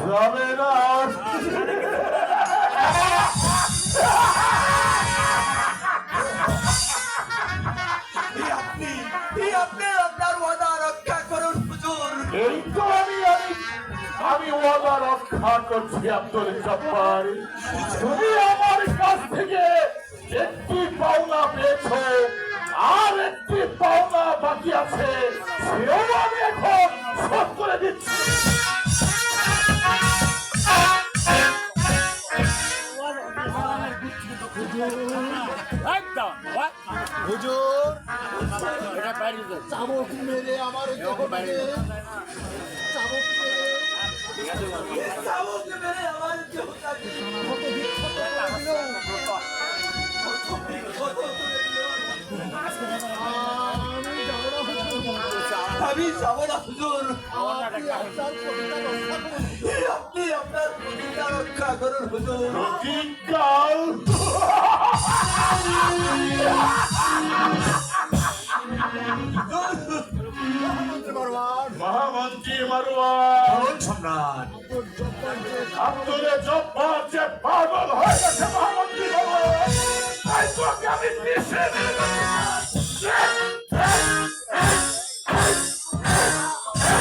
যাবে না। আপনি আপনার ওয়াদা রক্ষা করুন হুজুর। এই তো আমি ওয়াদা রক্ষা করছি আব্দুল জব্বার। তুমি আমার কাছ থেকে একটি পাওনা পেয়েছো, আর একটি পাওনা বাকি আছে, সেও আমি এখন শোধ করে দিচ্ছি। হুজুর চাবুক মেরে আমার চাবুক মেরে চাবুক মেরে আমার দেহটাকে কত বিখ্যাত করে দিল। আমি যাব না হুজুর। আপনি আপনার প্রতিজ্ঞা রক্ষা করুন। আপনি আপনার প্রতিজ্ঞা রক্ষা করুন হুজুর। প্রতিজ্ঞাল মহামন্ত্রী মারওয়ান সম্রাট আব্দুল জব্বার যে পাগল হয়ে গেছে মহামন্ত্রী বাবা, তাই তোকে আমি নিষেধ